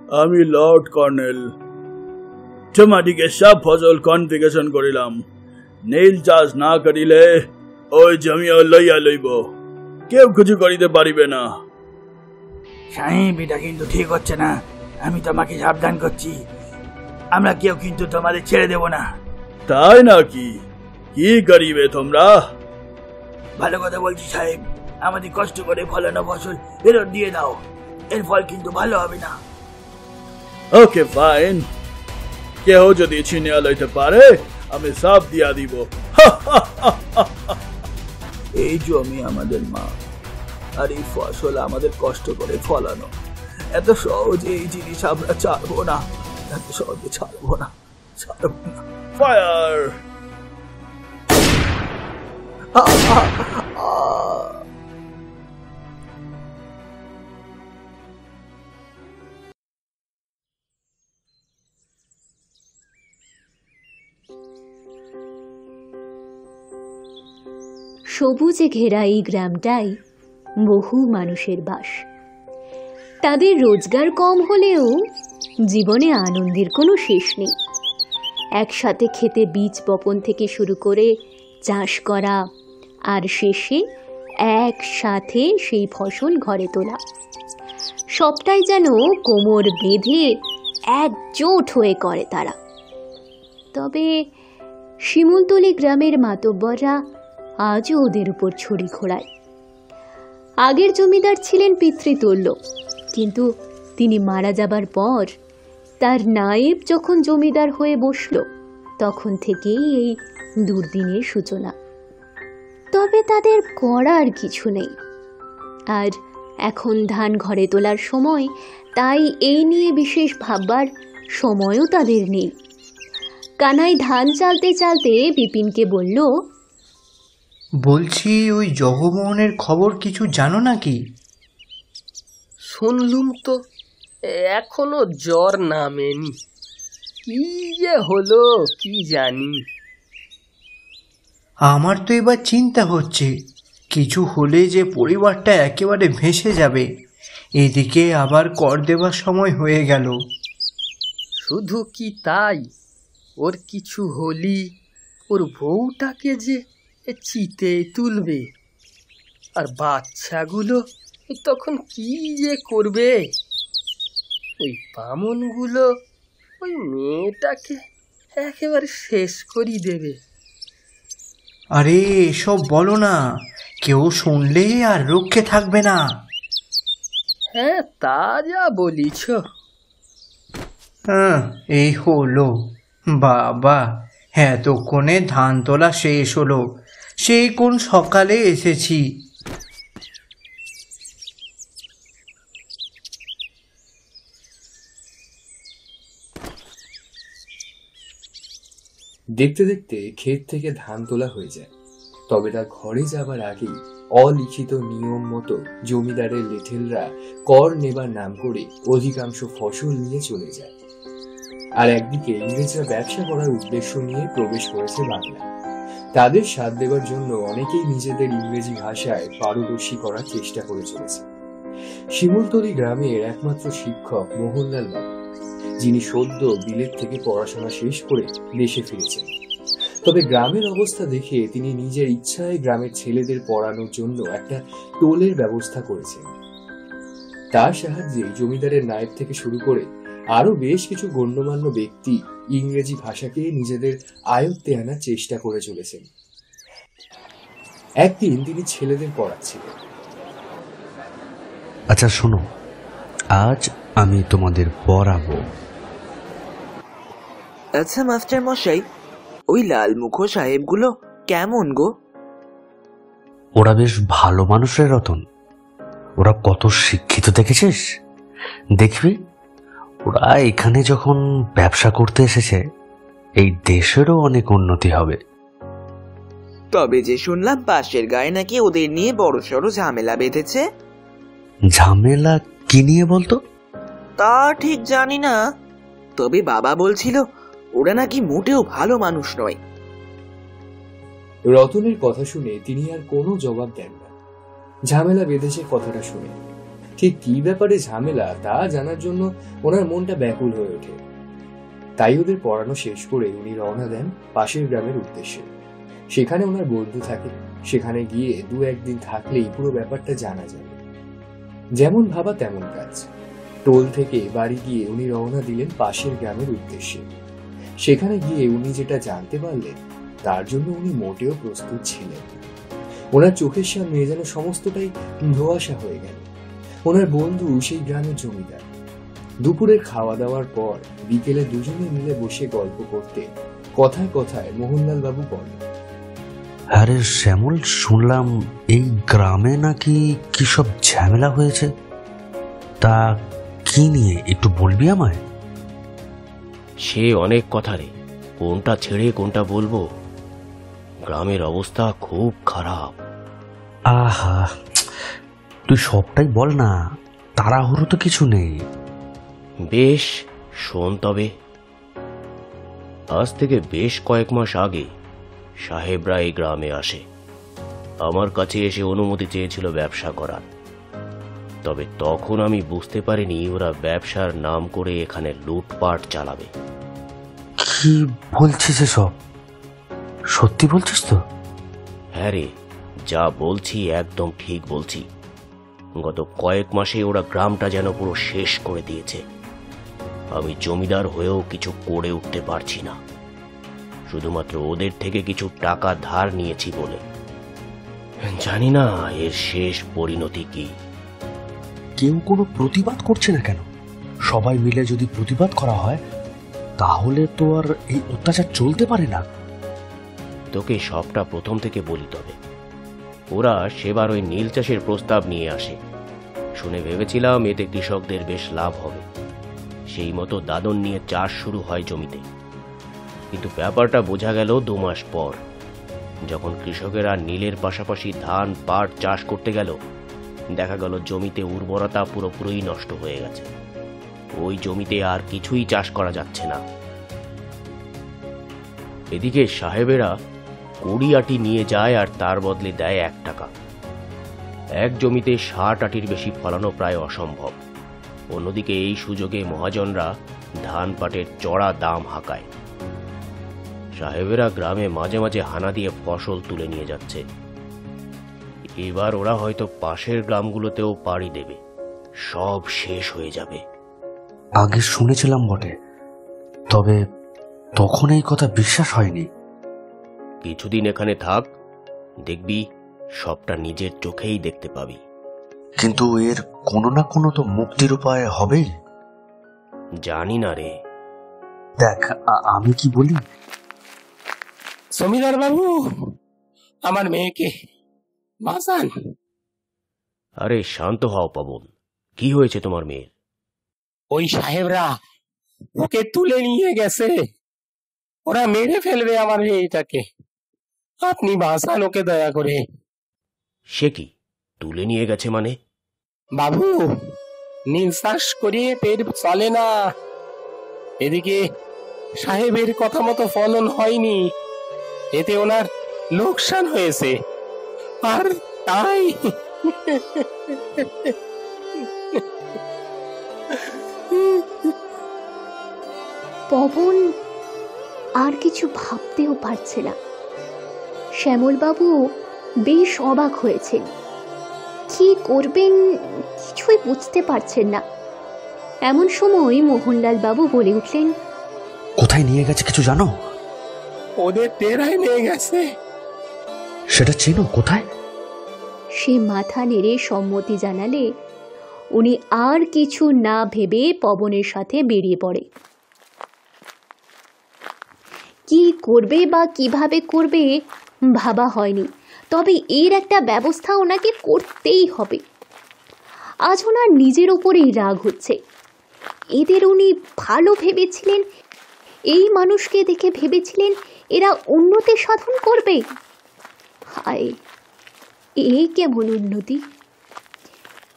আমি Lord colonel. তোমাদিকে সব ফসল কনফিগেশন করিলাম। নীল চাষ না করিলে ওই জমি লইয়া লইব, কেউ কিছু করিতে পারিবে না। সাহেব, এটা কিন্তু ঠিক হচ্ছে না। আমি তোমাকে সাবধান করছি, আমরা কেউ কিন্তু তোমাদের ছেড়ে দেব না। তাই নাকি? কি করিবে তোমরা? ভালো কথা বলছি সাহেব, আমাদের কষ্ট করে ফলানো ফসল ফেরত দিয়ে দাও, এর ফল কিন্তু ভালো হবে না। ওকে ফাইন, কেউ যদি ছিনিয়া লইতে পারে আমি সব দিয়া দিব। এই জমি আমাদের মা, আর এই ফসল আমাদের কষ্ট করে ফলানো। এত সহজে এই জিনিস আমরা ছাড়বো না, এত সহজে ছাড়বো না। ফায়ার! সবুজে ঘেরা এই গ্রামটাই বহু মানুষের বাস। তাদের রোজগার কম হলেও জীবনে আনন্দের কোনো শেষ নেই। একসাথে খেতে বীজ বপন থেকে শুরু করে চাষ করা, আর শেষে একসাথে সেই ফসল ঘরে তোলা, সবটাই যেন কোমর বেঁধে একজোট হয়ে করে তারা। তবে শিমুলতলি গ্রামের মাতব্বররা আজও ওদের উপর ছড়ি ঘোরায়। আগের জমিদার ছিলেন পিতৃতুল্য, কিন্তু তিনি মারা যাবার পর তার নায়েব যখন জমিদার হয়ে বসল, তখন থেকেই এই দুর্দিনের সূচনা। তবে তাদের করার কিছু নেই। আর এখন ধান ঘরে তোলার সময়, তাই এই নিয়ে বিশেষ ভাববার সময়ও তাদের নেই। কানাই ধান চালতে চালতে বিপিনকে বলল, বলছি, ওই জগমোহনের খবর কিছু জানো নাকি? শুনলুম তো, এখনো জ্বর নামেনি। কি যে হলো কি জানি। আমার তো এবার চিন্তা হচ্ছে, কিছু হলে যে পরিবারটা একেবারে ভেসে যাবে। এদিকে আবার কর দেবার সময় হয়ে গেল। শুধু কি তাই, ওর কিছু হলি ওর বউটাকে যে চিতে তুলবে, আর বাচ্চাগুলো তখন কি যে করবে। ওই বামনগুলো ওই মেয়েটাকে একেবারে শেষ করি দেবে। আরে এসব বলো না, কেউ শুনলে আর রক্ষে থাকবে না। হ্যাঁ, তা যা বলিছ। এই হলো বাবা, এতক্ষণে ধান তোলা শেষ হলো। সেই কোন সকালে এসেছি। দেখতে দেখতে ক্ষেত থেকে ধান তোলা হয়ে যায়। তবে তার ঘরে যাবার আগেই অলিখিত নিয়ম মতো জমিদারের লেঠেলরা কর নেবার নাম করে অধিকাংশ ফসল নিয়ে চলে যায়। আর একদিকে ইংরেজরা ব্যবসা করার উদ্দেশ্য নিয়ে প্রবেশ করেছে বাংলায়। তাদের সাথ দেবার জন্য অনেকেই নিজেদের ইংরেজি ভাষায় পারদর্শী করার চেষ্টা করে চলেছে। শিমুলতলি গ্রামের একমাত্র শিক্ষক মোহনলাল বাবু, যিনি সদ্য বিলেত থেকে পড়াশোনা শেষ করে দেশে ফিরেছেন। তবে গ্রামের অবস্থা দেখে তিনি নিজের ইচ্ছায় গ্রামের ছেলেদের পড়ানোর জন্য একটা টোলের ব্যবস্থা করেছেন। তার সাহায্যে জমিদারের নায়েব থেকে শুরু করে আরো বেশ কিছু গণ্যমান্য ব্যক্তি ইংরেজি ভাষাকে নিজেদের আয়ত্তে আনার চেষ্টা করে চলেছেন। একদিন তিনি ছেলেদের পড়াচ্ছিলেন। আচ্ছা শোনো, আজ আমি তোমাদের পড়াবো। আচ্ছা মাস্টার মশাই, ওই লালমুখো সাহেবগুলো কেমন গো? ওরা বেশ ভালো মানুষের রতন। ওরা কত শিক্ষিত দেখেছিস? দেখবি, ওরা এখানে যখন ব্যবসা করতে এসেছে, এই দেশেরও অনেক উন্নতি হবে। তবে যে শুনলাম পাশের গায়ে নাকি ওদের নিয়ে বড়সড় ঝামেলা বেঁধেছে। ঝামেলা কি নিয়ে বলতো? তা ঠিক জানি না, তবে বাবা বলছিল ওরা নাকি মোটেও ভালো মানুষ নয়। রতনের কথা শুনে তিনি আর কোনো জবাব দেন না। ঝামেলা বেঁধেছে কথাটা শুনে ঠিক কি ব্যাপারে ঝামেলা তা জানার জন্য ওনার মনটা ব্যাকুল হয়ে ওঠে। তাই ওদের পড়ানো শেষ করে উনি রওনা দেন পাশের গ্রামের উদ্দেশ্যে। সেখানে ওনার বন্ধু থাকে, সেখানে গিয়ে 2-1 দিন থাকলেই পুরো ব্যাপারটা জানা যাবে। যেমন ভাবা তেমন কাজ। টোল থেকে বাড়ি গিয়ে উনি রওনা দিলেন পাশের গ্রামের উদ্দেশ্যে। সেখানে গিয়ে উনি যেটা জানতে পারলেন তার জন্য উনি মোটেও প্রস্তুত ছিলেন। ওনার চোখের সামনে যেন সমস্তটাই ধোঁয়াশা হয়ে গেল। ওনার বন্ধু সেই গ্রামের জমিদার। দুপুরের খাওয়া দাওয়ার পর বিকেলে দুজনে মিলে বসে গল্প করতে কথায় কথায় মোহনলাল বাবু বলেন, আরে শ্যামল, শুনলাম এই গ্রামে নাকি কি সব ঝামেলা হয়েছে, তা কি নিয়ে একটু বলবি আমায়? সে অনেক কথা রে, কোনটা ছেড়ে কোনটা বলবো। গ্রামের অবস্থা খুব খারাপ। আহা, তুই সবটাই বল না, তাড়াহুড়ো তো কিছু নেই। বেশ, শোন তবে। আজ থেকে বেশ কয়েক মাস আগে সাহেবরা এই গ্রামে আসে। আমার কাছে এসে অনুমতি চেয়েছিল ব্যবসা করার। তবে তখন আমি বুঝতে পারিনি ওরা ব্যবসার নাম করে এখানে লুটপাট চালাবে। কি বলছিস এসব? সত্যি বলছিস তো? হ্যাঁ রে, যা বলছি একদম ঠিক বলছি। গত কয়েক মাসে ওরা গ্রামটা যেন পুরো শেষ করে দিয়েছে। আমি জমিদার হয়েও কিছু করে উঠতে পারছি না, শুধুমাত্র ওদের থেকে কিছু টাকা ধার নিয়েছি বলে। জানি না এর শেষ পরিণতি কি। কেউ কোনো প্রতিবাদ করছে না কেন? সবাই মিলে যদি প্রতিবাদ করা হয় তাহলে তো আর এই অত্যাচার চলতে পারে না। তোকে সবটা প্রথম থেকে বলি তবে। ওরা সেবার ওই নীল চাষের প্রস্তাব নিয়ে আসে। শুনে ভেবেছিলাম এতে কৃষকদের বেশ লাভ হবে। সেই মতো দাদন নিয়ে চাষ শুরু হয় জমিতে। কিন্তু ব্যাপারটা বোঝা গেল 2 মাস পর, যখন কৃষকেরা নীলের পাশাপাশি ধান পাট চাষ করতে গেল। দেখা গেল জমিতে উর্বরতা পুরোপুরি নষ্ট হয়ে গেছে। ওই জমিতে আর কিছুই চাষ করা যাচ্ছে না। এদিকে সাহেবেরা 20 আটি নিয়ে যায় আর তার বদলে দেয় 1 টাকা। এক জমিতে 60 আটির বেশি ফলানো প্রায় অসম্ভব। অন্যদিকে এই সুযোগে মহাজনরা ধান পাটের চড়া দাম হাঁকায়। সাহেবেরা গ্রামে মাঝে মাঝে হানা দিয়ে ফসল তুলে নিয়ে যাচ্ছে। এবার ওরা হয়তো পাশের গ্রামগুলোতেও পাড়ি দেবে। সব শেষ হয়ে যাবে। আগে শুনেছিলাম বটে, তবে তখন এই কথা বিশ্বাস হয়নি। কিছুদিন এখানে থাক, দেখবি সবটা নিজের চোখেই দেখতে পাবি। কিন্তু এর কোনো না কোনো তো মুক্তির উপায় হবেই। জানি না রে। দেখ, আমি কি বলি, জমিদার বাবু, আমার মেয়েকে বাঁচান। আরে শান্ত হও পবন, কি হয়েছে তোমার মেয়ের? ওই সাহেবরা ওকে তুলে নিয়ে গেছে। ওরা মেরে ফেলবে আমার মেয়েটাকে। আপনি বাঁচান ওকে দয়া করে। সে কি, তুলে নিয়ে গেছে মানে? বাবু, নীল চাষ করে পেট চলে না। এদিকে সাহেবের কথা মতো ফলন হয়নি, এতে ওনার লোকসান হয়েছে। আর তাই পবন আর কিছু ভাবতেও পারছে না। শ্যামলবাবু বেশ অবাক হয়েছেন। কি করবেন কিছুই বুঝতে পারছেন না। এমন সময় মোহনলাল বাবু বলে উঠলেন, কোথায় নিয়ে গেছে কিছু জানো? ওদের টেরায় নিয়ে গেছে। সেটা চেনো কোথায়? সে মাথা নেড়ে সম্মতি জানালে উনি আর কিছু না ভেবে পবনের সাথে বেরিয়ে পড়ে। কি করবে বা কিভাবে করবে ভাবা হয়নি, তবে এর একটা ব্যবস্থা ওনাকে করতেই হবে। আজ ওনার নিজের উপরেই রাগ হচ্ছে। এদের উনি ভালো ভেবেছিলেন, এই মানুষকে দেখে ভেবেছিলেন এরা উন্নতি সাধন করবে। হায়, এ কেমন উন্নতি!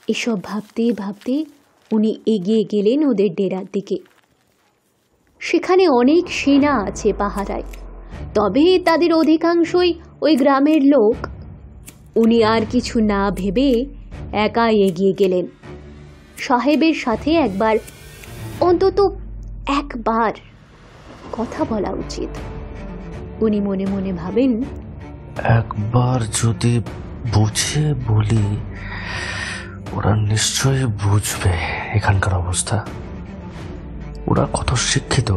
এসব ভাবতে ভাবতে উনি এগিয়ে গেলেন ওদের ডেরার দিকে। সেখানে অনেক সেনা আছে পাহারায়, তবে তাদের অধিকাংশই ওই গ্রামের লোক। উনি আর কিছু না ভেবে একাই এগিয়ে গেলেন। সাহেবের সাথে অন্তত একবার কথা বলা উচিত। উনি মনে মনে ভাবেন, একবার যদি বুঝে বলি ওরা নিশ্চয়ই বুঝবে এখানকার অবস্থা। ওরা কত শিক্ষিত।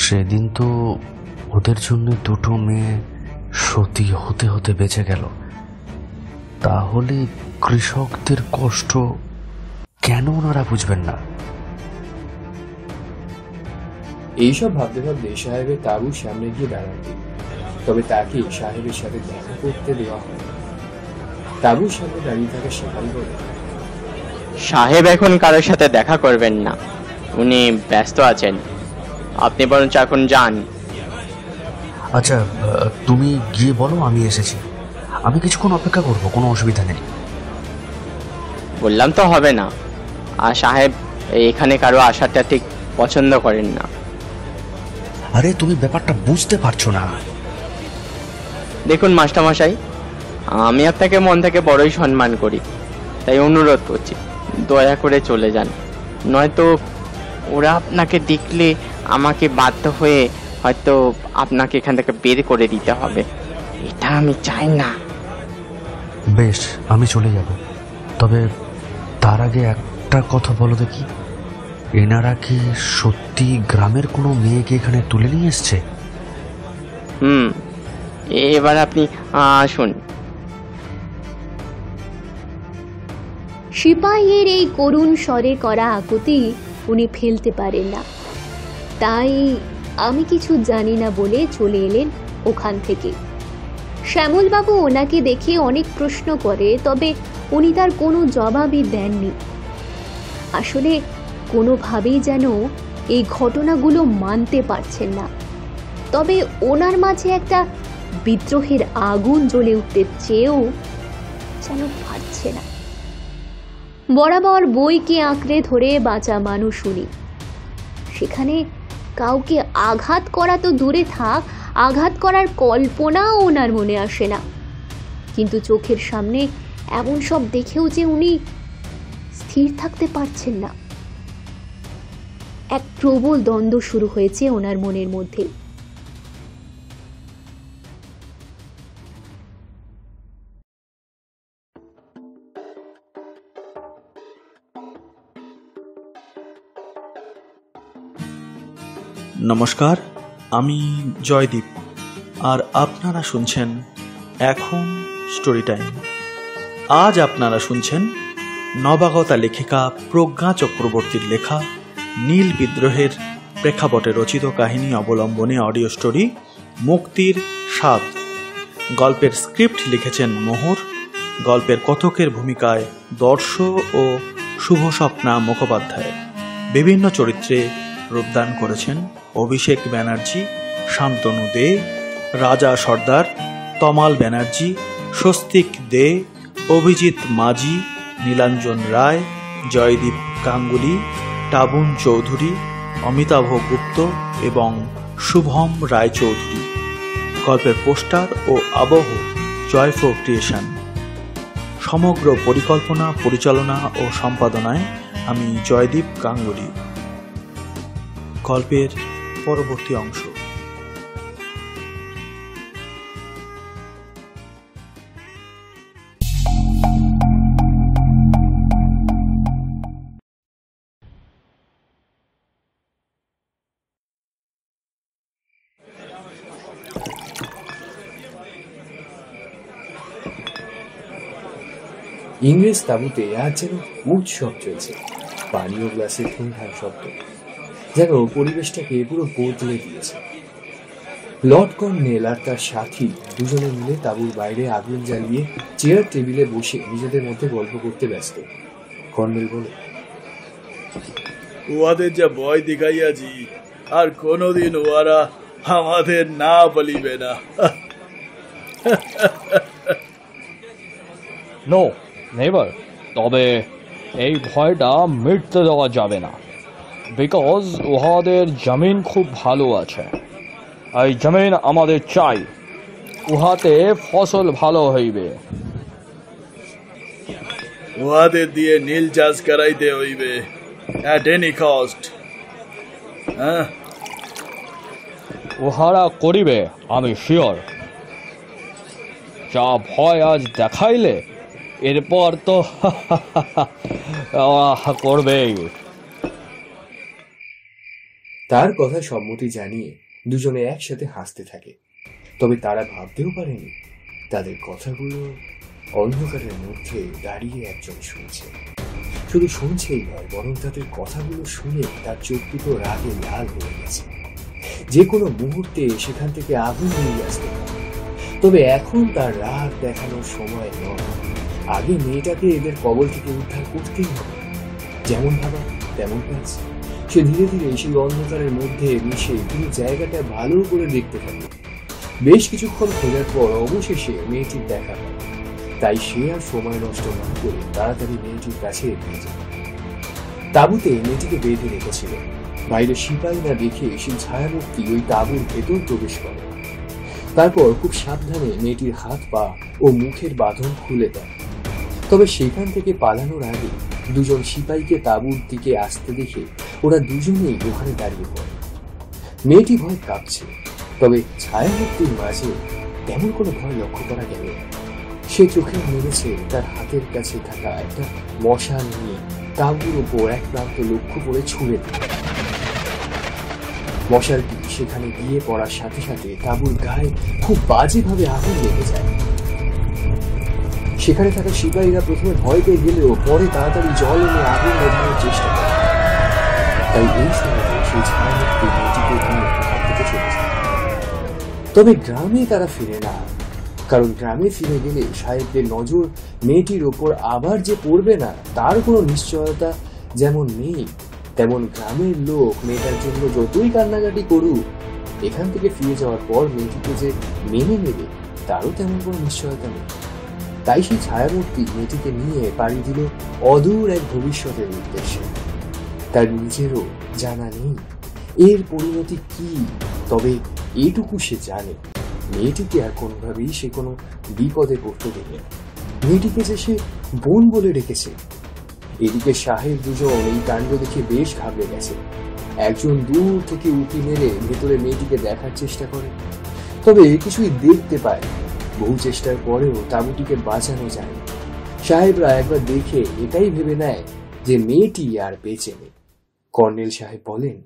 সেদিন তো ওদের জন্য দুটো মেয়ে সতী হতে হতে বেঁচে গেল। তাহলে কৃষকদের কষ্ট কেন ওনারা বুঝবেন না? এইসব ভাবতে ভাবতে সাহেবের তাঁবুর সামনে গিয়ে দাঁড়ান। তবে তাকে সাহেবের সাথে দেখা করতে দেওয়া হয়। তাঁবুর সামনে দাঁড়িয়ে থাকা সেখানে বলে, সাহেব এখন কারোর সাথে দেখা করবেন না, উনি ব্যস্ত আছেন, আপনি বরঞ্চ এখন যান। আচ্ছা, তুমি গিয়ে বলো আমি এসেছি। আমি কিছুক্ষণ অপেক্ষা করবো, কোনো অসুবিধা নেই। বললাম তো হবে না। আর সাহেব এখানে কারো আসাটা ঠিক পছন্দ করেন না। আরে তুমি ব্যাপারটা বুঝতে পারছো না। দেখুন মাস্টারমশাই, আমি আপনাকে মন থেকে বড়ই সম্মান করি, তাই অনুরোধ করছি দয়া করে চলে যান, নয়তো ওরা আপনাকে দেখলে আমাকে বাধ্য হয়ে হয়তো আপনাকে এখান থেকে বের করে দিতে হবে। এটা আমি চাই না। বেশ, আমি চলে যাব। তবে তার আগে একটা কথা বলো দেখি, এনারা কি সত্যি গ্রামের কোনো মেয়েকে এখানে তুলে নিয়ে এসছে? এবার আপনি আসুন। সিপাহীর এই করুণ স্বরে করা আকুতি উনি ফেলতে পারেন না, তাই আমি কিছু জানি না বলে চলে এলেন ওখান থেকে। শ্যামলবাবু ওনাকে দেখে অনেক প্রশ্ন করে, তবে উনি তার কোনো জবাবই দেননি। আসলে কোনোভাবেই যেন এই ঘটনাগুলো মানতে পারছেন না। তবে ওনার মাঝে একটা বিদ্রোহের আগুন জ্বলে উঠতে চেয়েও যেন পারছে না। বরাবর বইকে আঁকড়ে ধরে বাঁচা মানুষ উনি। সেখানে কাউকে আঘাত করা তো দূরে থাক, আঘাত করার কল্পনাও ওনার মনে আসে না। কিন্তু চোখের সামনে এমন সব দেখেও যে উনি স্থির থাকতে পারছেন না। এক প্রবল দ্বন্দ্ব শুরু হয়েছে ওনার মনের মধ্যে। নমস্কার, আমি জয়দীপ, আর আপনারা শুনছেন এখন স্টোরি টাইম। আজ আপনারা শুনছেন নবাগতা লেখিকা প্রজ্ঞা চক্রবর্তীর লেখা নীল বিদ্রোহের প্রেক্ষাপটে রচিত কাহিনী অবলম্বনে অডিও স্টোরি মুক্তির স্বাদ। গল্পের স্ক্রিপ্ট লিখেছেন মোহর। গল্পের কথকের ভূমিকায় দর্শ ও শুভস্বপ্না মুখোপাধ্যায়। বিভিন্ন চরিত্রে রূপদান করেছেন অভিষেক ব্যানার্জি, শান্তনু দে, রাজা সর্দার, তমাল ব্যানার্জি, স্বস্তিক দে, অভিজিৎ মাঝি, নীলাঞ্জন রায়, জয়দীপ গাঙ্গুলি, টাবুন চৌধুরী, অমিতাভ গুপ্ত এবং শুভম রায়চৌধুরী। গল্পের পোস্টার ও আবহ জয়ফো ক্রিয়েশন। সমগ্র পরিকল্পনা, পরিচালনা ও সম্পাদনায় আমি জয়দীপ গাঙ্গুলি। গল্পের পরবর্তী অংশ। ইংরেজ তাঁবুতে আজ যেন উৎসব চলছে। পানীয় গ্লাসে ঠুনঠান শব্দ যেন পরিবেশটাকে পুরো বদলে দিয়েছে। লর্ড কর্নেল আর তার সাথী দুজনে মিলে তাঁবুর বাইরে আগুন জ্বালিয়ে চেয়ার টেবিলে বসে নিজেদের মধ্যে গল্প করতে ব্যস্ত। কর্নেল বলে, উহাদের যা ভয় দেখাইয়াছি, আর কোনোদিন উহারা আমাদের না বলিবে না। No never. তবে এই ভয়টা মিটতে দেওয়া যাবে না, বিকজ উহাদের জমিন খুব ভালো আছে। এই জমিন আমাদের চাই, উহাতে ফসল ভালো হইবে। উহাদের দিয়ে নীল চাষ করাইতে হইবে অ্যাট এনি কস্ট। হ্যাঁ, উহারা করিবে, আমি শিওর। যা ভয় আজ দেখাইলে, এরপর তো করবেই। তার কথা সম্মতি জানিয়ে দুজনে একসাথে হাসতে থাকে। তবে তারা ভাবতেও পারেনি তাদের কথাগুলো অন্ধকারের মধ্যে দাঁড়িয়ে একজন শুনছে। শুধু শুনছেই নয়, বরং তাদের কথাগুলো শুনে তার চোখ দুটো রাগে লাল হয়ে গেছে। যে কোনো মুহূর্তে সেখান থেকে আগুন বেরিয়ে আসতে পারে। তবে এখন তার রাগ দেখানোর সময় নয়। আগে মেয়েটাকে এদের কবল থেকে উদ্ধার করতেই হবে। যেমন ভাবা তেমন কাজ। সে ধীরে ধীরে সেই অন্ধকারের মধ্যে মিশে পুরো জায়গাটা ভালো করে দেখতে থাকে। বেশ কিছুক্ষণ খোঁজার পর অবশেষে মেয়েটির দেখা পায়। তাই সে আর সময় নষ্ট না করে তাড়াতাড়ি মেয়েটির কাছে এগিয়ে যায়। তাঁবুতে মেয়েটিকে বেঁধে রেখেছিল। বাইরে সিপাহী না দেখে সেই ছায়ামূর্তি ওই তাঁবুর ভেতর প্রবেশ করে। তারপর খুব সাবধানে মেয়েটির হাত পা ও মুখের বাঁধন খুলে দেয়। তবে সেখান থেকে পালানোর আগে দুজন সিপাহীকে তাঁবুর দিকে আসতে দেখে ওরা দুজনেই ওখানে দাঁড়িয়ে পড়ে। মেয়েটি ভয় কাঁপছে, তবে ছায়ামূর্তির মাঝে তেমন কোনো ভয় লক্ষ্য করা গেল না। সে চোখে মেরেছে তার হাতের কাছে থাকা একটা মশাল নিয়ে তাঁবুর ওপর এক প্রান্ত লক্ষ্য করে ছুঁড়ে দিল। মশালটি সেখানে গিয়ে পড়ার সাথে সাথে তাঁবুর গায়ে খুব বাজেভাবে আগুন লেগে যায়। সেখানে থাকা সিপাহীরা প্রথমে ভয় পেয়ে গেলেও পরে তাড়াতাড়ি জল এনে আগুন নেভানোর চেষ্টা করে। তাই এই সময় সেই ছায়ামূর্তি মেয়েটিকে নিয়ে ওখান থেকে চলে যায়। তবে গ্রামে তারা ফিরে না, কারণ গ্রামে ফিরে গেলে সাহেবদের নজর মেয়েটির ওপর আবার যে পড়বে না তার কোনো নিশ্চয়তা যেমন নেই, তেমন গ্রামের লোক মেয়েটার জন্য যতই কান্নাকাটি করুক, এখান থেকে ফিরে যাওয়ার পর মেয়েটিকে যে মেনে নেবে তারও তেমন কোনো নিশ্চয়তা নেই। তাই সেই ছায়ামূর্তি মেয়েটিকে নিয়ে পাড়ি দিল অদূর এক ভবিষ্যতের উদ্দেশ্যে। তার নিজেরও জানা নেই এর পরিণতি কি, তবে এটুকু সে জানে মেয়েটিকে আর কোনোভাবেই সে কোনো বিপদে পড়তে দেবে না। মেয়েটিকে যে সে বোন বলে রেখেছে। এদিকে সাহেব দুজন এই কাণ্ড দেখে বেশ ঘাবড়ে গেছে। একজন দূর থেকে উঁকি মেরে ভেতরে মেয়েটিকে দেখার চেষ্টা করে, তবে কিছুই দেখতে পায়। বহু চেষ্টার পরেও তাঁবুটিকে বাঁচানো যায় না। সাহেবরা একবার দেখে এটাই ভেবে নেয় যে মেয়েটি আর বেঁচে নেই। কর্নেল সাহেব বলেন,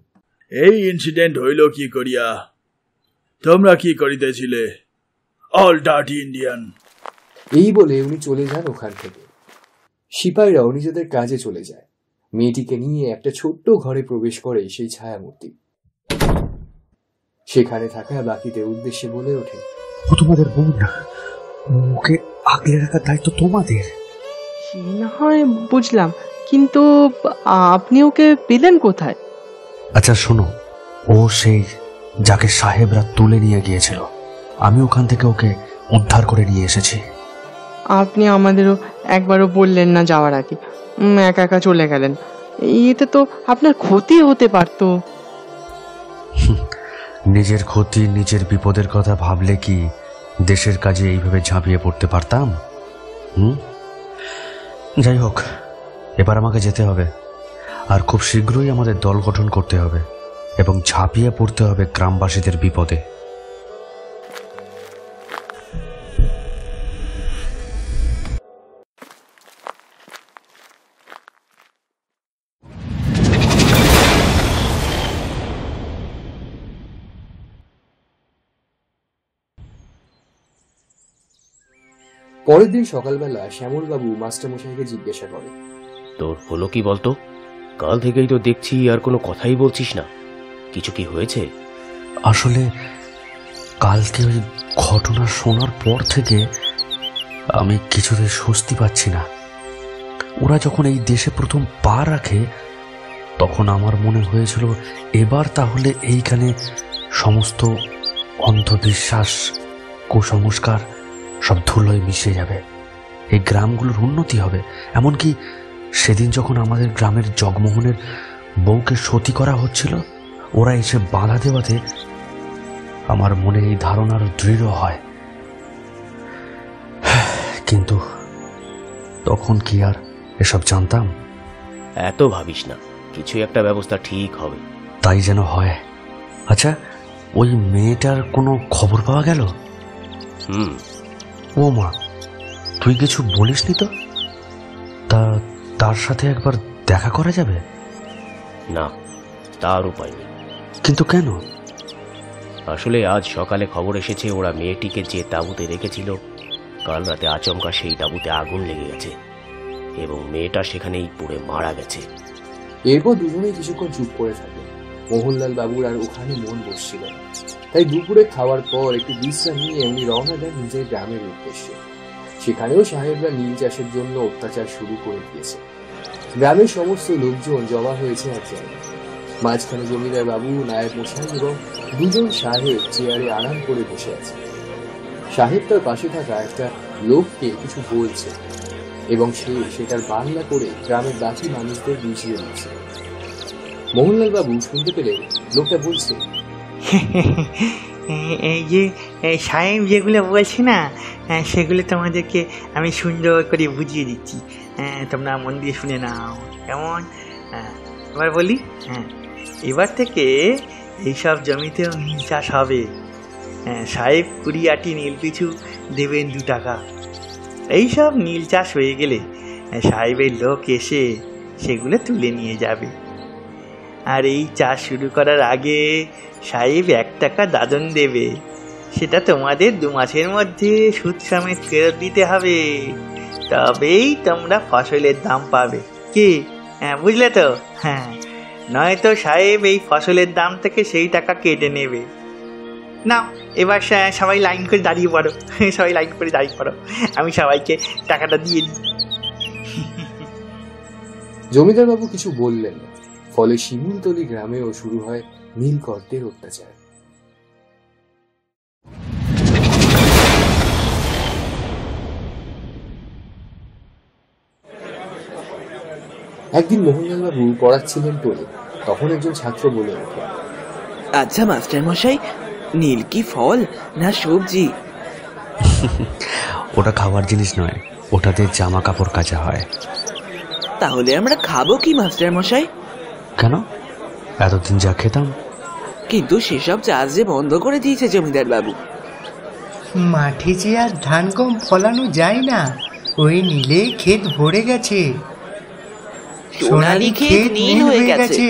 এই ইনসিডেন্ট হইল কি করিয়া? তোমরা কি করিতেছিলে? All dirty Indian. এই বলে উনি চলে যান ওখান থেকে। সিপাহীরাও নিজেদের কাজে চলে যায়। মেয়েটিকে নিয়ে একটা ছোট্ট ঘরে প্রবেশ করে সেই ছায়ামূর্তি। সেখানে থাকা বাকিদের উদ্দেশ্যে বলে ওঠে, ও তোমাদের বোন না, ওকে আগলে রাখার দায়িত্ব তোমাদের। সে না হয় বুঝলাম, কিন্তু আপনি ওকে পেলেন কোথায়? আচ্ছা শোনো, ও সেই যাকে সাহেবরা তুলে নিয়ে গিয়েছিল। আমি ওখান থেকে ওকে উদ্ধার করে নিয়ে এসেছি। আপনি আমাদেরও একবারও বললেন না যাওয়ার আগে, একা একা চলে গেলেন। এতে তো আপনার ক্ষতি হতে পারত। নিজের ক্ষতি, নিজের বিপদের কথা ভাবলে কি দেশের কাজে এইভাবে ঝাঁপিয়ে পড়তে পারতাম? যাই হোক, এবার আমাকে যেতে হবে, আর খুব শীঘ্রই আমাদের দল গঠন করতে হবে এবং ঝাঁপিয়ে পড়তে হবে গ্রামবাসীদের বিপদে। পরের দিন সকালবেলা শ্যামলবাবু মাস্টারমশাইকে জিজ্ঞাসা করে, তোর হলো কি বলতো? কাল থেকেই তো দেখছি আর কোনো কথাই বলছিস না। কিছু কি হয়েছে? আসলে কালকে ওই ঘটনা শোনার পর থেকে আমি কিছুতেই স্বস্তি পাচ্ছি না। ওরা যখন এই দেশে প্রথম পা রাখে তখন আমার মনে হয়েছিল এবার তাহলে এইখানে সমস্ত অন্ধবিশ্বাস, কুসংস্কার সব ধুলোয় মিশে যাবে, এই গ্রামগুলোর উন্নতি হবে। এমনকি সেদিন যখন আমাদের গ্রামের জগমোহনের বউকে সতী করা হচ্ছিল, ওরা এসে বাধা দেওয়াতে আমার মনে এই ধারণা আরো দৃঢ় হয়। কিন্তু তখন কি আর এসব জানতাম। এত ভাবিস না, কিছু একটা ব্যবস্থা ঠিক হবে। তাই যেন হয়। আচ্ছা, ওই মেয়েটার কোনো খবর পাওয়া গেল? ও মা, তুই কিছু বলিসনি তো? তার সাথে একবার দেখা করা যাবে? না, তার উপায় নেই। কিন্তু কেন? আসলে আজ সকালে খবর এসেছে ওরা মেয়েটিকে যে তাঁবুতে রেখেছিল, কাল রাতে আচমকা সেই তাঁবুতে আগুন লেগে গেছে এবং মেয়েটা সেখানেই পুড়ে মারা গেছে। এরপর দুজনেই কিছুক্ষণ চুপ করে থাকে। মোহনলাল বাবুর আর ওখানে মন বসছিল, তাই দুপুরে খাওয়ার পর একটু বিশ্রাম নিয়ে উনি রওনা দেন নিজের গ্রামের উদ্দেশ্যে। সেখানেও সাহেবরা নীল চাষের জন্য অত্যাচার শুরু করে দিয়েছে। গ্রামের সমস্ত লোকজন জমা হয়েছে এক জায়গায়। মাঝখানে জমিদার বাবু, নায়েব মশাই এবং দুজন সাহেব চেয়ারে আরাম করে বসে আছে। সাহেব তার পাশে থাকা একটা লোককে কিছু বলছে এবং সেটার বাংলা করে গ্রামের বাকি মানুষদের বুঝিয়ে দিচ্ছে। মোহনলাল বাবু শুনতে পেলে লোকটা বলছে, এই যে সাহেব যেগুলো বলছে না, সেগুলো তোমাদেরকে আমি সুন্দর করে বুঝিয়ে দিচ্ছি, তোমরা মন দিয়ে শুনে নাও কেমন। এবার বলি, এবার থেকে এইসব জমিতেও নীল চাষ হবে। সাহেব 20 আটি নীল পিছু দেবেন 2 টাকা। এইসব নীল চাষ হয়ে গেলে সাহেবের লোক এসে সেগুলো তুলে নিয়ে যাবে। আর এই চাষ শুরু করার আগে সাহেব 1 টাকা দাদন দেবে। সেটা তোমাদের 2 মাসের মধ্যে সুদ সমেত ফেরত দিতে হবে, তবেই তোমরা ফসলের দাম পাবে। কি বুঝলে তো? নয়তো সাহেব এই ফসলের দাম থেকে সেই টাকা কেটে নেবে। না, এবার সবাই লাইন করে দাঁড়িয়ে পড়ো, সবাই লাইন করে দাঁড়িয়ে পড়ো, আমি সবাইকে টাকাটা দিয়ে দিই। জমিদার বাবু কিছু বললেন না, ফলে শিমুলতলি গ্রামেও শুরু হয় নীলকরদের অত্যাচার। একদিন মোহনলাল বাবু পড়াচ্ছিলেন টোলে, তখন একজন ছাত্র বলে ওঠে, আচ্ছা মাস্টার মশাই, নীল কি ফল না সবজি? ওটা খাওয়ার জিনিস নয়, ওটাতে জামা কাপড় কাচা হয়। তাহলে আমরা খাবো কি মাস্টার মশাই? কেন? এতদিন যা খেতাম। কিন্তু সেসব চাষ যে বন্ধ করে দিয়েছে জমিদার বাবু। মাঠে যে আর ধান কম ফলানো যায় না, ওই নীলে ক্ষেত ভরে গেছে। সোনালি ক্ষেত নীল হয়ে গেছে,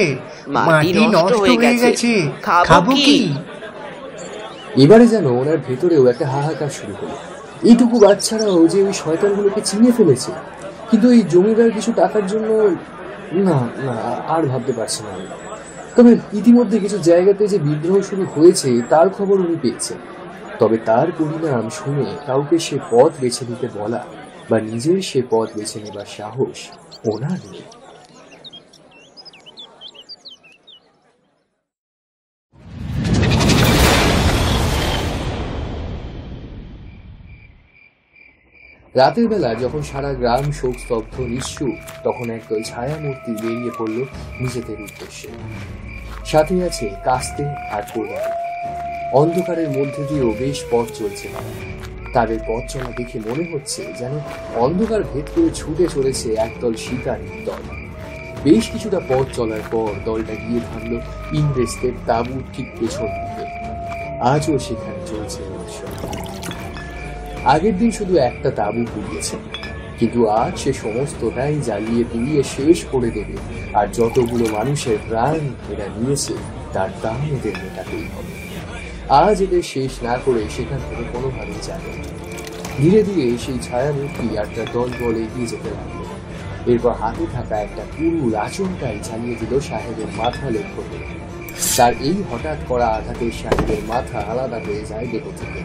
মাটি নষ্ট হয়ে গেছে, খাবো কি? এবারে যেন ওনার ভেতরেও একটা হাহাকার শুরু হলো। এইটুকু বাচ্চারাও যে ওই শয়তানগুলোকে চিনে ফেলেছে, কিন্তু এই জমিদার কিছু টাকার জন্য না না আর ভাবতে পারছে না। তবে ইতিমধ্যে কিছু জায়গাতে যে বিদ্রোহ শুরু হয়েছে তার খবর উনি পেয়েছেন। তবে তার পরিণাম শুনে কাউকে সে পথ বেছে নিতে বলা বা নিজের সে পথ বেছে নেবার সাহস ওনার নেই। রাতের বেলা যখন সারা গ্রাম শোক স্তব্ধ নিঃসুপ, তখন একদল ছায়ামূর্তি বেরিয়ে পড়ল নিজেদের উদ্দেশ্যে। সাথে আছে কাস্তে আর কোরবানি। অন্ধকারের মধ্যে দিয়েও বেশ পথ চলছে। তাদের পথ চলা দেখে মনে হচ্ছে যেন অন্ধকার ভেদ করে ছুটে চলেছে একদল শিকারীর দল। বেশ কিছুটা পথ চলার পর দলটা গিয়ে থামল ইংরেজদের তাঁবুর ঠিক পেছন দিকে। আজও সেখানে চলছে উৎসব। আগের দিন শুধু একটা তাঁবু পুড়িয়েছে, কিন্তু আজ সে সমস্তটাই জ্বালিয়ে পুড়িয়ে শেষ করে দেবে। আর যতগুলো মানুষের প্রাণ এরা নিয়েছে তার দাম এদের মেটাতেই হবে। আজ এদের শেষ না করে সেখান থেকে কোনোভাবেই যাবে। ধীরে ধীরে সেই ছায়ামূর্তি একটা দল বল এগিয়ে যেতে লাগলো। এরপর হাতে থাকা একটা পুরু আচমকাই জ্বালিয়ে দিল সাহেবের মাথা লক্ষ্য করে। তার এই হঠাৎ করা আঘাতে সাহেবের মাথা আলাদা হয়ে যায় দেহ থেকে।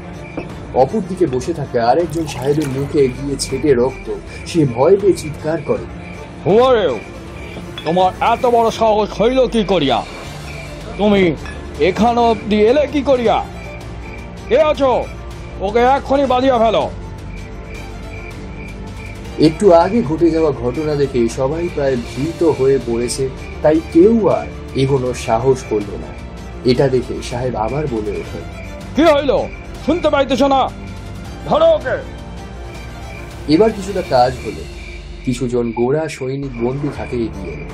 অপরদিকে বসে থাকা আরেকজন সাহেবের মুখে গিয়ে ছেটে রক্ত। সে ভয় পেয়ে চিৎকার করে, তোমার এত বড় সাহস হইল কি করিয়া? তুমি এখানে অব্দি এলে কি করিয়া? কে আছো? ওকে এখনই বাঁধিয়া ফেলো। একটু আগে ঘটে যাওয়া ঘটনা দেখে সবাই প্রায় ভীত হয়ে পড়েছে, তাই কেউ আর এগোনোর সাহস করল না। এটা দেখে সাহেব আবার বলে ওঠে, কি হইল? শুনতে পাইতেছ না? ধরো ওকে। এবার কিছুটা কাজ হলো। কিছুজন গোড়া সৈনিক বন্দুক হাতে এগিয়ে এলো,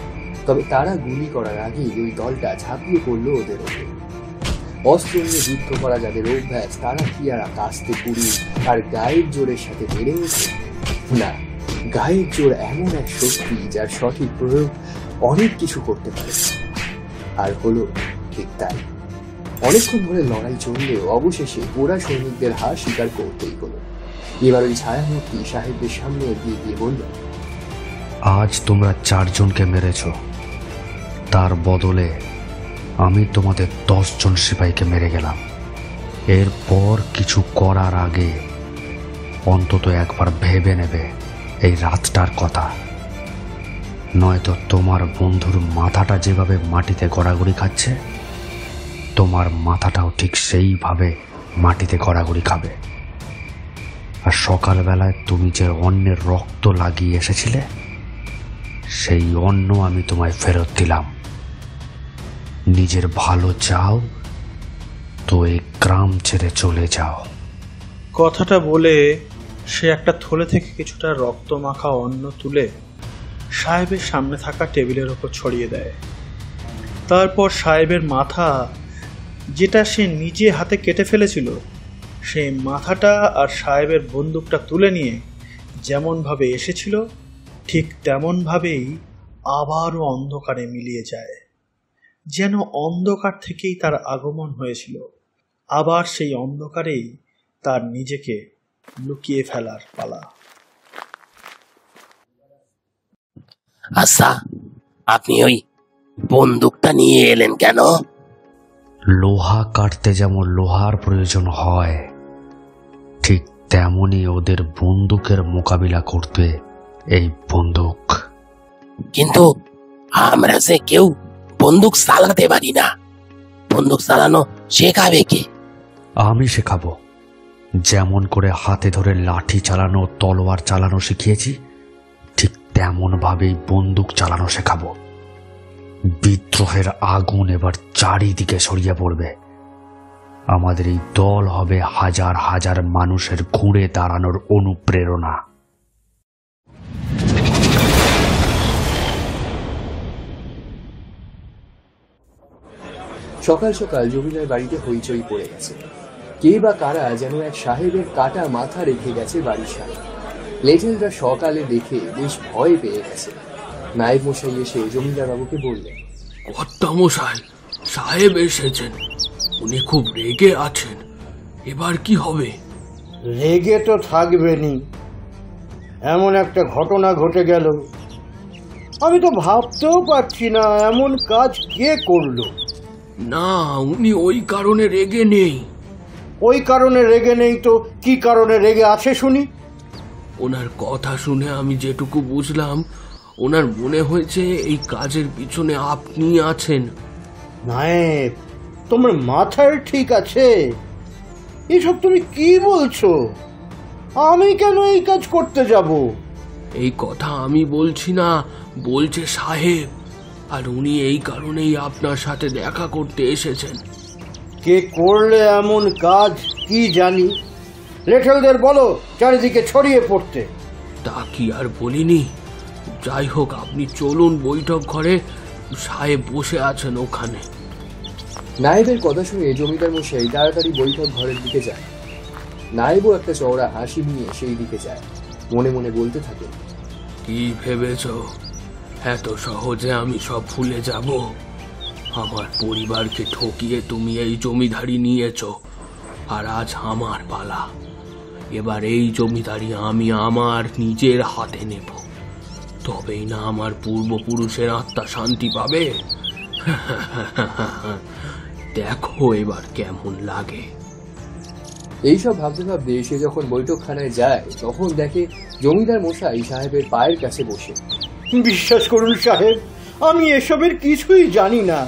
তবে তারা গুলি করার আগেই ওই দলটা ঝাঁপিয়ে পড়লো ওদের ওপর। অস্ত্র নিয়ে যুদ্ধ করা যাদের অভ্যাস, তারা কি আর কাস্তে পুরি আর গায়ের জোরের সাথে বেড়ে ওঠে? না, গায়ের জোর এমন এক শক্তি যার সঠিক প্রয়োগ অনেক কিছু করতে পারে। আর হলো ঠিক তাই। অনেকক্ষণ ধরে লড়াই চললেও অবশেষে গোড়া সৈনিকদের হার স্বীকার করতেই হলো। এবার ওই ছায়ামূর্তি সাহেবদের সামনে এগিয়ে গিয়ে বলল, আজ তোমরা 4 জনকে মেরেছ, তার বদলে আমি তোমাদের 10 জন সিপাহীকে মেরে গেলাম। এরপর কিছু করার আগে অন্তত একবার ভেবে নেবে এই রাতটার কথা, নয়তো তোমার বন্ধুর মাথাটা যেভাবে মাটিতে গড়াগড়ি খাচ্ছে, তোমার মাথাটাও ঠিক সেইভাবে মাটিতে গড়াগড়ি খাবে। আর সকালবেলায় তুমি যে অন্যের রক্ত লাগিয়ে এসেছিলে, সেই অন্ন আমি তোমায় ফেরত দিলাম। নিজের ভালো চাও তো এই গ্রাম ছেড়ে চলে যাও। কথাটা বলে সে একটা থলে থেকে কিছুটা রক্ত মাখা অন্ন তুলে সাহেবের সামনে থাকা টেবিলের ওপর ছড়িয়ে দেয়। তারপর সাহেবের মাথা, যেটা সে নিজে হাতে কেটে ফেলেছিল, সেই মাথাটা আর সাহেবের বন্দুকটা তুলে নিয়ে যেমনভাবে এসেছিল ঠিক তেমনভাবেই আবারও অন্ধকারে মিলিয়ে যায়, যেন অন্ধকার থেকেই তার আগমন হয়েছিল। আবার সেই অন্ধকারেই তার নিজেকে লুকিয়ে ফেলার পালা। আচ্ছা, আপনি ওই বন্দুকটা নিয়ে এলেন কেন? লোহা কাটতে যেমন লোহার প্রয়োজন হয়, ঠিক তেমনি ওদের বন্দুকের মোকাবিলা করতে এই বন্দুক। কিন্তু আমরা যে কেউ বন্দুক চালাতে পারি না, বন্দুক চালানো শেখাবে কে? আমি শেখাবো। যেমন করে হাতে ধরে লাঠি চালানো, তলোয়ার চালানো শিখিয়েছি, ঠিক তেমন ভাবেই বন্দুক চালানো শেখাবো। বিদ্রোহের আগুন এবার চারিদিকে ছড়িয়ে পড়বে। আমাদের এই দল হবে হাজার হাজার মানুষের ঘুরে দাঁড়ানোর অনুপ্রেরণা। সকাল সকাল জমিদার বাড়িতে হইচই পড়ে গেছে। কে বা কারা যেন এক সাহেবের কাটা মাথা রেখে গেছে বাড়ির সামনে। লেটেলরা সকালে দেখে বেশ ভয় পেয়ে গেছে। নায়েব মশাই এসে জমিদার বাবুকে বললেন, কর্তামশাই, সাহেব এসেছেন, উনি খুব রেগে আছেন, এবার কি হবে? রেগে তো থাকবেনি, এমন একটা ঘটনা ঘটে গেল। আমি তো ভাবতেও পারছি না এমন কাজ কে করলো। না, উনি ওই কারণে রেগে নেই। ওই কারণে রেগে নেই তো কি কারণে রেগে আছে শুনি? ওনার কথা শুনে আমি যেটুকু বুঝলাম, ওনার মনে হয়েছে এই কাজের পিছনে আপনি আছেন। নায়েব, তোমার মাথায় ঠিক আছে? এসব তুমি কি বলছো? আমি কেন এই কাজ করতে যাব? এই কথা আমি বলছি না, বলছে সাহেব, আর উনি এই কারণেই আপনার সাথে দেখা করতে এসেছেন। কে করলে এমন কাজ কি জানি। লেটেলদের বলো চারিদিকে ছড়িয়ে পড়তে। তা কি আর বলিনি? যাই হোক, আপনি চলুন বৈঠক ঘরে, সাহেব বসে আছেন ওখানে। নায়েবের কথা শুনে জমিদার মশাই তাড়াতাড়ি বৈঠক ঘরের দিকে যায়। নায়েবও একটা চওড়া হাসি নিয়ে সেই দিকে যায়। মনে মনে বলতে থাকে, কি ভেবেছ এত সহজে আমি সব ভুলে যাব? আমার পরিবারকে ঠকিয়ে তুমি এই জমিদারি নিয়েছ, আর আজ আমার পালা। এবার এই জমিদারি আমি আমার নিজের হাতে নেব, তবেই না আমার পূর্বপুরুষের আত্মা শান্তি পাবে। দেখো এবার কেমন লাগে। এইসব ভাবতে ভাবতে সে যখন বৈঠকখানায় যায়, তখন দেখে জমিদার মশাই সাহেবের পায়ের কাছে বসে। বিশ্বাস করুন সাহেব, আমি এসবের কিছুই জানি না,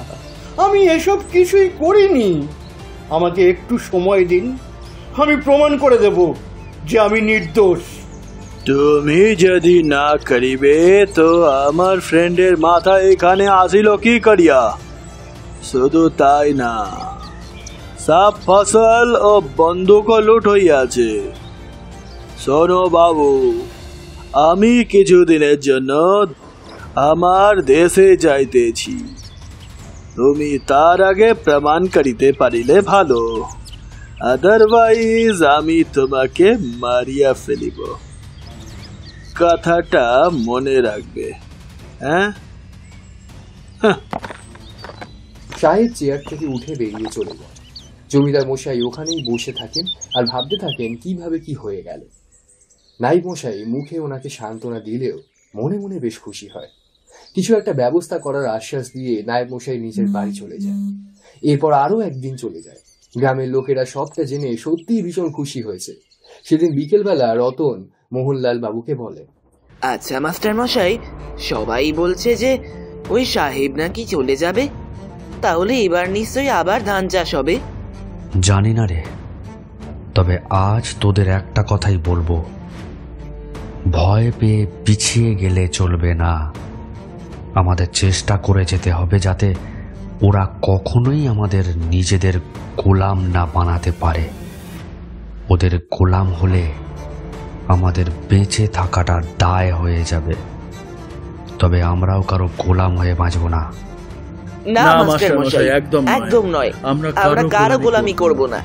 আমি এসব কিছুই করিনি। আমাকে একটু সময় দিন, আমি প্রমাণ করে দেব যে আমি নির্দোষ। তুমি যদি না করিবে তো আমার ফ্রেন্ডের মাথা এখানে আসিল কি করিয়া? শুধু তাই না, সব ফসল ও বন্দুক লুট হইয়াছে। শোনো বাবু, আমি কিছুদিনের জন্য আমার দেশে যাইতেছি। তুমি তার আগে প্রমাণ করিতে পারিলে ভালো, আদারওয়াইজ আমি তোমাকে মারিয়া ফেলিব। কথাটা মনে রাখবে। হ্যাঁ, সাহেব চেয়ার থেকে উঠে বেরিয়ে চলে যায়। জমিদার মশাই ওখানেই বসে থাকেন আর ভাবতে থাকেন কিভাবে কি হয়ে গেল। নায়েব মশাই মুখে ওনাকে সান্ত্বনা দিলেও মনে মনে বেশ খুশি হয়। কিছু একটা ব্যবস্থা করার আশ্বাস দিয়ে নায়েব মশাই নিজের বাড়ি চলে যায়। এরপর আরো একদিন চলে যায়। গ্রামের লোকেরা সবটা জেনে সত্যিই ভীষণ খুশি হয়েছে। সেদিন বিকেলবেলা রতন মোহনলাল বাবুকে বলে, আচ্ছা মাস্টার মশাই, সবাই বলছে যে ওই সাহেব নাকি চলে যাবে, তাহলে এবার নিশ্চয়ই আবার ধান চাষ হবে। জানি না রে, তবে আজ তোদের একটা কথাই বলবো, ভয় পেয়ে পিছিয়ে গেলে চলবে না। আমাদের চেষ্টা করে যেতে হবে যাতে ওরা কখনোই আমাদের নিজেদের গোলাম না বানাতে পারে। ওদের গোলাম হলে আমাদের বেঁচে থাকাটা দায় হয়ে যাবে। তবে আমরাও কারো গোলাম হয়ে বাঁচব না। না মাস্টার মশাই, একদম নয়। আমরা কারো গোলামি করব না।